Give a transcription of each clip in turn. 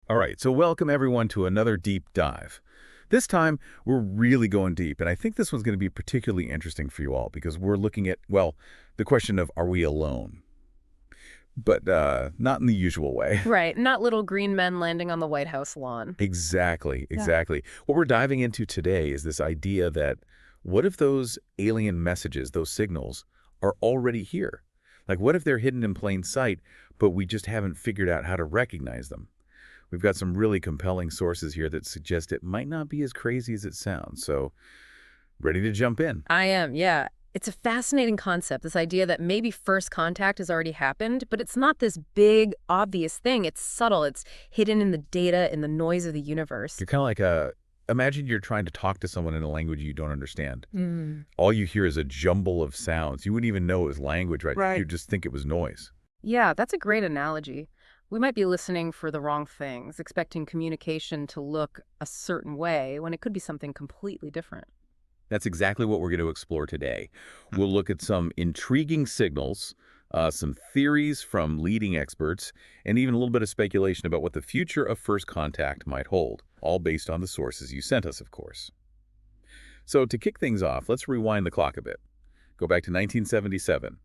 All right, so welcome everyone to another deep dive. This time, we're really going deep, and I think this one's going to be particularly interesting for you all because we're looking at, well, the question of are we alone? But not in the usual way. Right, not little green men landing on the White House lawn. Exactly, Yeah. exactly. What we're diving into today is this idea that what if those alien messages, those signals, are already here? Like, what if they're hidden in plain sight, but we just haven't figured out how to recognize them? We've got some really compelling sources here that suggest it might not be as crazy as it sounds. So, ready to jump in? I am, yeah. It's a fascinating concept, this idea that maybe first contact has already happened, but it's not this big, obvious thing. It's subtle. It's hidden in the data, in the noise of the universe. You're kind of like imagine you're trying to talk to someone in a language you don't understand. Mm. All you hear is a jumble of sounds. You wouldn't even know it was language, right? Right. You'd just think it was noise. Yeah, that's a great analogy. We might be listening for the wrong things, expecting communication to look a certain way when it could be something completely different. That's exactly what we're going to explore today. We'll look at some intriguing signals, some theories from leading experts, and even a little bit of speculation about what the future of first contact might hold, all based on the sources you sent us, of course. So to kick things off, let's rewind the clock a bit. Go back to 1977,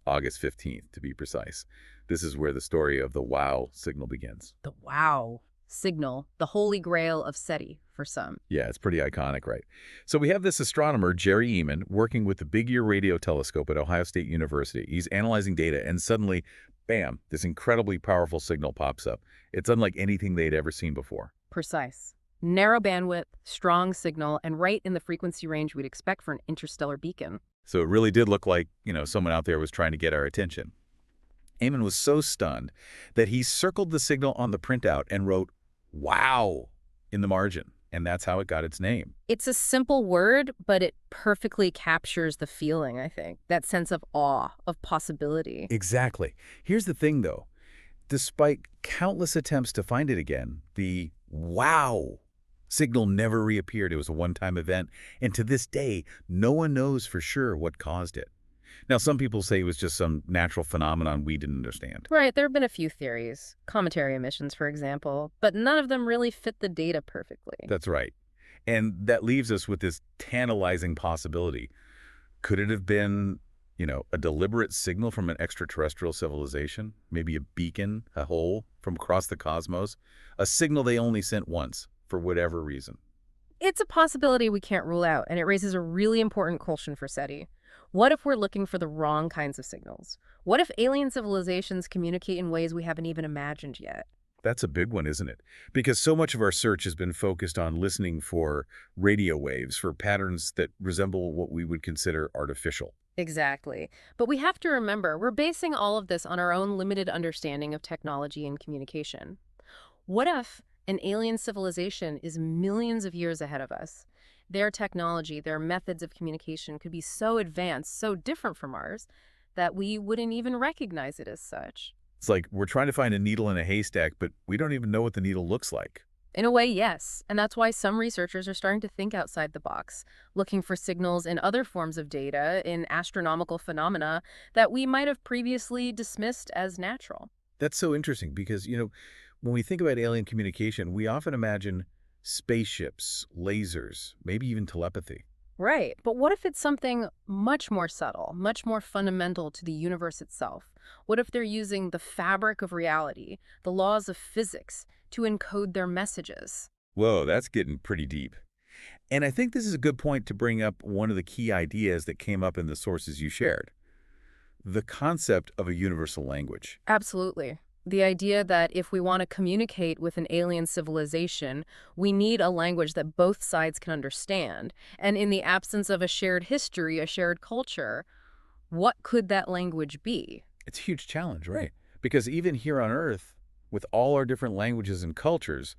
August 15th to be precise. This is where the story of the WOW signal begins. The wow signal, the holy grail of SETI for some. Yeah, it's pretty iconic, right? So we have this astronomer, Jerry Eman, working with the Big Ear Radio Telescope at Ohio State University. He's analyzing data, and suddenly, bam, this incredibly powerful signal pops up. It's unlike anything they'd ever seen before. Precise. Narrow bandwidth, strong signal, and right in the frequency range we'd expect for an interstellar beacon. So it really did look like, someone out there was trying to get our attention. Eamon was so stunned that he circled the signal on the printout and wrote, "Wow," in the margin. And that's how it got its name. It's a simple word, but it perfectly captures the feeling, I think. That sense of awe, of possibility. Exactly. Here's the thing, though. Despite countless attempts to find it again, the "wow" signal never reappeared. It was a one-time event. And to this day, no one knows for sure what caused it. Now, some people say it was just some natural phenomenon we didn't understand. Right, there have been a few theories. Cometary emissions, for example, but none of them really fit the data perfectly. That's right. And that leaves us with this tantalizing possibility. Could it have been, a deliberate signal from an extraterrestrial civilization? Maybe a beacon, a hole from across the cosmos? A signal they only sent once, for whatever reason. It's a possibility we can't rule out, and it raises a really important question for SETI. What if we're looking for the wrong kinds of signals? What if alien civilizations communicate in ways we haven't even imagined yet? That's a big one, isn't it? Because so much of our search has been focused on listening for radio waves, for patterns that resemble what we would consider artificial. Exactly. But we have to remember, we're basing all of this on our own limited understanding of technology and communication. What if an alien civilization is millions of years ahead of us? Their technology, their methods of communication could be so advanced, so different from ours, that we wouldn't even recognize it as such. It's like we're trying to find a needle in a haystack, but we don't even know what the needle looks like. In a way, yes. And that's why some researchers are starting to think outside the box, looking for signals in other forms of data, in astronomical phenomena that we might have previously dismissed as natural. That's so interesting because, when we think about alien communication, we often imagine spaceships, lasers, maybe even telepathy. Right. But what if it's something much more subtle, much more fundamental to the universe itself? What if they're using the fabric of reality, the laws of physics, to encode their messages? Whoa, that's getting pretty deep. And I think this is a good point to bring up one of the key ideas that came up in the sources you shared. The concept of a universal language. Absolutely. The idea that if we want to communicate with an alien civilization, we need a language that both sides can understand. And in the absence of a shared history, a shared culture, what could that language be? It's a huge challenge, right? Because even here on Earth, with all our different languages and cultures,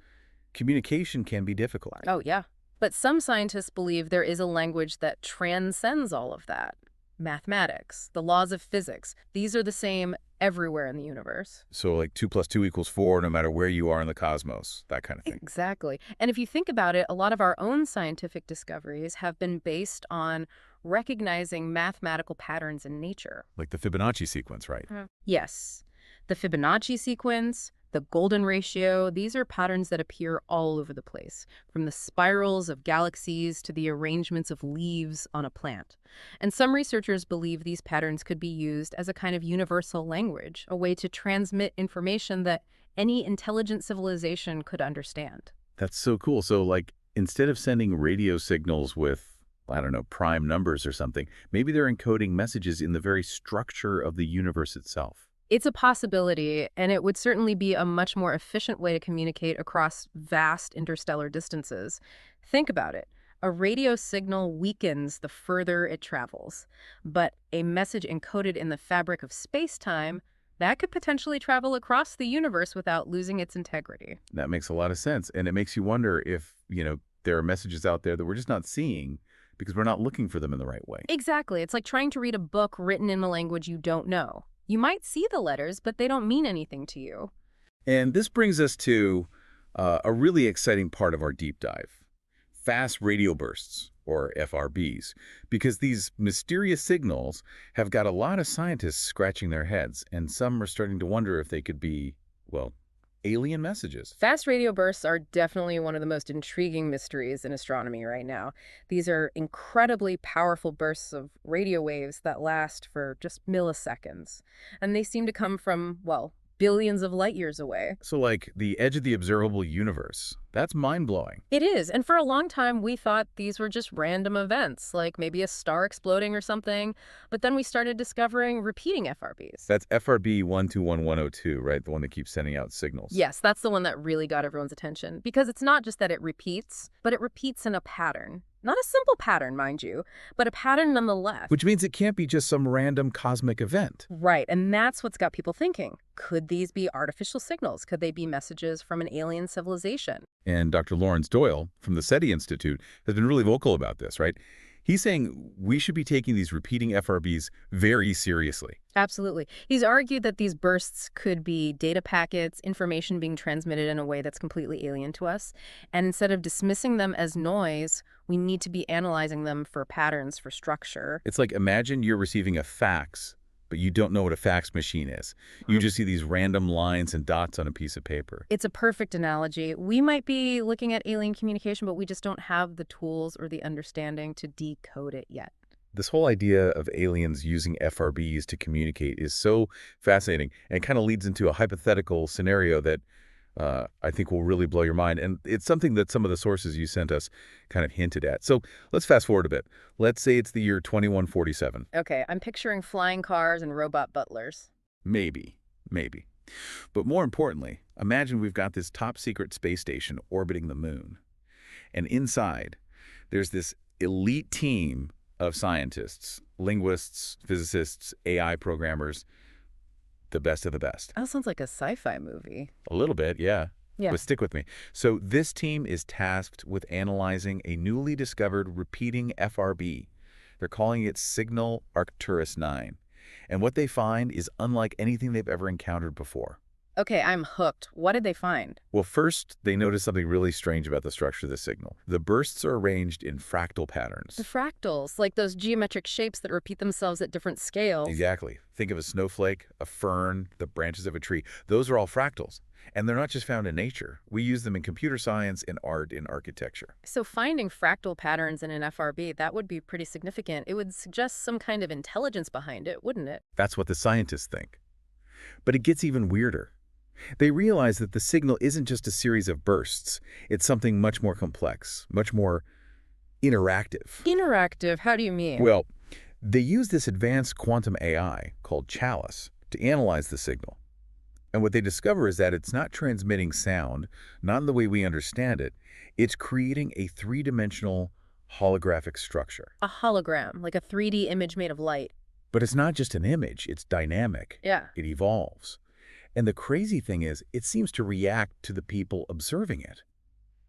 communication can be difficult. Oh, yeah. But some scientists believe there is a language that transcends all of that. Mathematics, the laws of physics, these are the same everywhere in the universe. So like 2 + 2 = 4, no matter where you are in the cosmos, that kind of thing. Exactly. And if you think about it, a lot of our own scientific discoveries have been based on recognizing mathematical patterns in nature. Like the Fibonacci sequence, right? Yes. The Fibonacci sequence, The golden ratio, these are patterns that appear all over the place, from the spirals of galaxies to the arrangements of leaves on a plant. And some researchers believe these patterns could be used as a kind of universal language, a way to transmit information that any intelligent civilization could understand. That's so cool. So, like, instead of sending radio signals with, I don't know, prime numbers or something, maybe they're encoding messages in the very structure of the universe itself. It's a possibility, and it would certainly be a much more efficient way to communicate across vast interstellar distances. Think about it. A radio signal weakens the further it travels, but a message encoded in the fabric of space-time, that could potentially travel across the universe without losing its integrity. That makes a lot of sense. And it makes you wonder if, there are messages out there that we're just not seeing because we're not looking for them in the right way. Exactly. It's like trying to read a book written in a language you don't know. You might see the letters, but they don't mean anything to you. And this brings us to a really exciting part of our deep dive, fast radio bursts, or FRBs, because these mysterious signals have got a lot of scientists scratching their heads, and some are starting to wonder if they could be, well, alien messages. Fast radio bursts are definitely one of the most intriguing mysteries in astronomy right now. These are incredibly powerful bursts of radio waves that last for just milliseconds. And they seem to come from, well, billions of light years away. So like the edge of the observable universe. That's mind-blowing. It is, and for a long time we thought these were just random events, like maybe a star exploding or something, but then we started discovering repeating FRBs. That's FRB 121102, right? The one that keeps sending out signals. Yes, that's the one that really got everyone's attention, because it's not just that it repeats, but it repeats in a pattern. Not a simple pattern, mind you, but a pattern nonetheless. Which means it can't be just some random cosmic event. Right, and that's what's got people thinking. Could these be artificial signals? Could they be messages from an alien civilization? And Dr. Lawrence Doyle from the SETI Institute has been really vocal about this, right? He's saying we should be taking these repeating FRBs very seriously. Absolutely. He's argued that these bursts could be data packets, information being transmitted in a way that's completely alien to us. And instead of dismissing them as noise, we need to be analyzing them for patterns, for structure. It's like imagine you're receiving a fax, but you don't know what a fax machine is. You just see these random lines and dots on a piece of paper. It's a perfect analogy. We might be looking at alien communication, but we just don't have the tools or the understanding to decode it yet. This whole idea of aliens using FRBs to communicate is so fascinating and kind of leads into a hypothetical scenario that I think will really blow your mind. And it's something that some of the sources you sent us kind of hinted at. So let's fast forward a bit. Let's say it's the year 2147. Okay, I'm picturing flying cars and robot butlers. Maybe. But more importantly, imagine we've got this top secret space station orbiting the moon. And inside, there's this elite team of scientists, linguists, physicists, AI programmers, the best of the best. That sounds like a sci-fi movie. A little bit, yeah. Yeah. But stick with me. So this team is tasked with analyzing a newly discovered repeating FRB. They're calling it Signal Arcturus 9. And what they find is unlike anything they've ever encountered before. Okay, I'm hooked. What did they find? Well, first, they noticed something really strange about the structure of the signal. The bursts are arranged in fractal patterns. The fractals, like those geometric shapes that repeat themselves at different scales. Exactly. Think of a snowflake, a fern, the branches of a tree. Those are all fractals. And they're not just found in nature. We use them in computer science, in art, in architecture. So finding fractal patterns in an FRB, that would be pretty significant. It would suggest some kind of intelligence behind it, wouldn't it? That's what the scientists think. But it gets even weirder. They realize that the signal isn't just a series of bursts. It's something much more complex, much more interactive. Interactive? How do you mean? Well, they use this advanced quantum AI called Chalice to analyze the signal. And what they discover is that it's not transmitting sound, not in the way we understand it. It's creating a three-dimensional holographic structure. A hologram, like a 3D image made of light. But it's not just an image. It's dynamic. Yeah. It evolves. And the crazy thing is, it seems to react to the people observing it.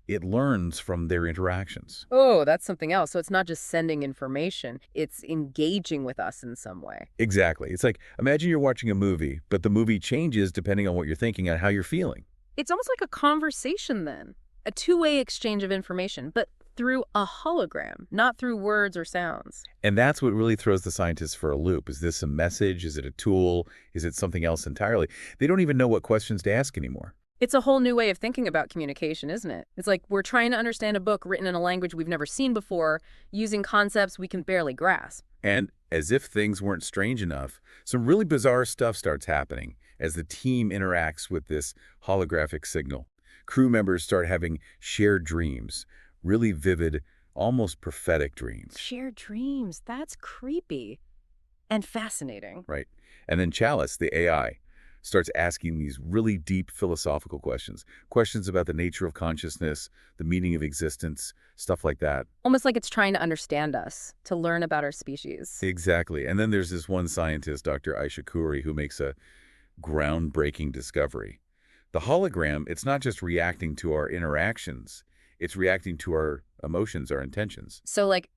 It learns from their interactions. Oh, that's something else. So it's not just sending information. It's engaging with us in some way. Exactly. It's like, imagine you're watching a movie, but the movie changes depending on what you're thinking and how you're feeling. It's almost like a conversation then. A two-way exchange of information. But through a hologram, not through words or sounds. And that's what really throws the scientists for a loop. Is this a message? Is it a tool? Is it something else entirely? They don't even know what questions to ask anymore. It's a whole new way of thinking about communication, isn't it? It's like we're trying to understand a book written in a language we've never seen before, using concepts we can barely grasp. And as if things weren't strange enough, some really bizarre stuff starts happening as the team interacts with this holographic signal. Crew members start having shared dreams, really vivid, almost prophetic dreams. Shared dreams, that's creepy and fascinating. Right? And then Chalice, the AI, starts asking these really deep philosophical questions. Questions about the nature of consciousness, the meaning of existence, stuff like that. Almost like it's trying to understand us, to learn about our species. Exactly. And then there's this one scientist, Dr. Aisha Khoury, who makes a groundbreaking discovery. The hologram, it's not just reacting to our interactions, it's reacting to our emotions, our intentions. So, like,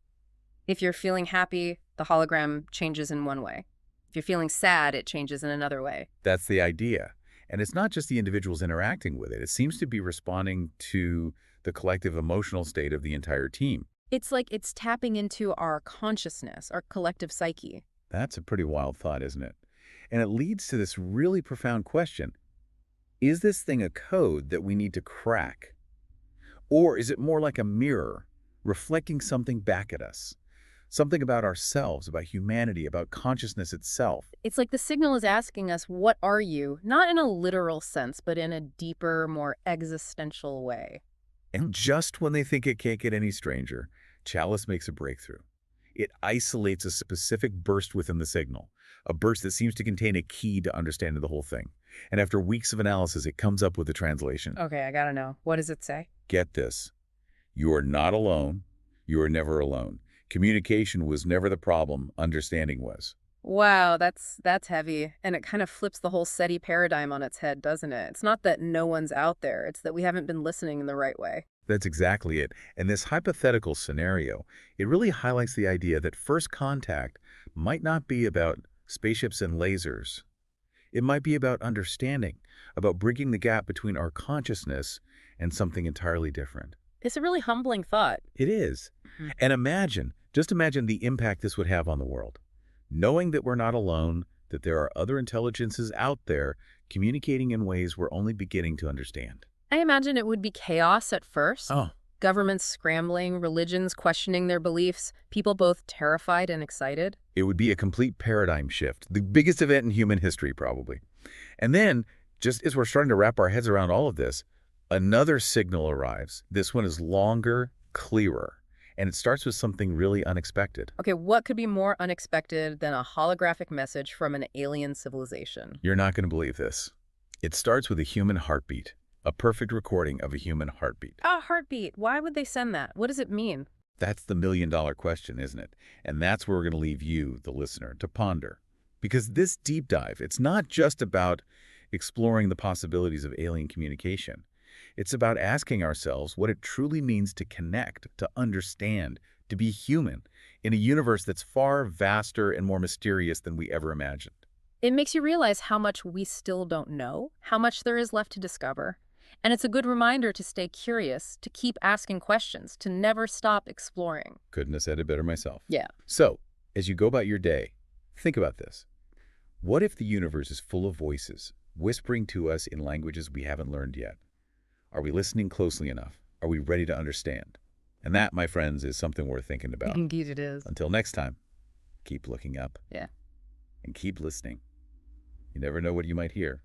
if you're feeling happy, the hologram changes in one way. If you're feeling sad, it changes in another way. That's the idea. And it's not just the individuals interacting with it. It seems to be responding to the collective emotional state of the entire team. It's like it's tapping into our consciousness, our collective psyche. That's a pretty wild thought, isn't it? And it leads to this really profound question. Is this thing a code that we need to crack? Or is it more like a mirror, reflecting something back at us? Something about ourselves, about humanity, about consciousness itself. It's like the signal is asking us, what are you? Not in a literal sense, but in a deeper, more existential way. And just when they think it can't get any stranger, Chalice makes a breakthrough. It isolates a specific burst within the signal, a burst that seems to contain a key to understanding the whole thing. And after weeks of analysis, it comes up with a translation. Okay, I gotta know. What does it say? Get this. You are not alone. You are never alone. Communication was never the problem. Understanding was. Wow, that's heavy. And it kind of flips the whole SETI paradigm on its head, doesn't it? It's not that no one's out there. It's that we haven't been listening in the right way. That's exactly it. And this hypothetical scenario, it really highlights the idea that first contact might not be about spaceships and lasers. It might be about understanding, about bridging the gap between our consciousness and something entirely different. It's a really humbling thought. It is. Mhm. And just imagine the impact this would have on the world. Knowing that we're not alone, that there are other intelligences out there communicating in ways we're only beginning to understand. I imagine it would be chaos at first. Oh, Governments scrambling, religions questioning their beliefs, people both terrified and excited. it would be a complete paradigm shift, the biggest event in human history probably. And then, just as we're starting to wrap our heads around all of this, another signal arrives. This one is longer, clearer, and it starts with something really unexpected. Okay, what could be more unexpected than a holographic message from an alien civilization? You're not going to believe this. It starts with a human heartbeat, a perfect recording of a human heartbeat. A heartbeat. Why would they send that? What does it mean? That's the million-dollar question, isn't it? And that's where we're going to leave you, the listener, to ponder. Because this deep dive, it's not just about exploring the possibilities of alien communication. It's about asking ourselves what it truly means to connect, to understand, to be human in a universe that's far vaster and more mysterious than we ever imagined. It makes you realize how much we still don't know, how much there is left to discover. And it's a good reminder to stay curious, to keep asking questions, to never stop exploring. Couldn't have said it better myself. Yeah. So, as you go about your day, think about this. What if the universe is full of voices, whispering to us in languages we haven't learned yet? Are we listening closely enough? Are we ready to understand? And that, my friends, is something worth thinking about. Indeed it is. Until next time, keep looking up. Yeah. And keep listening. You never know what you might hear.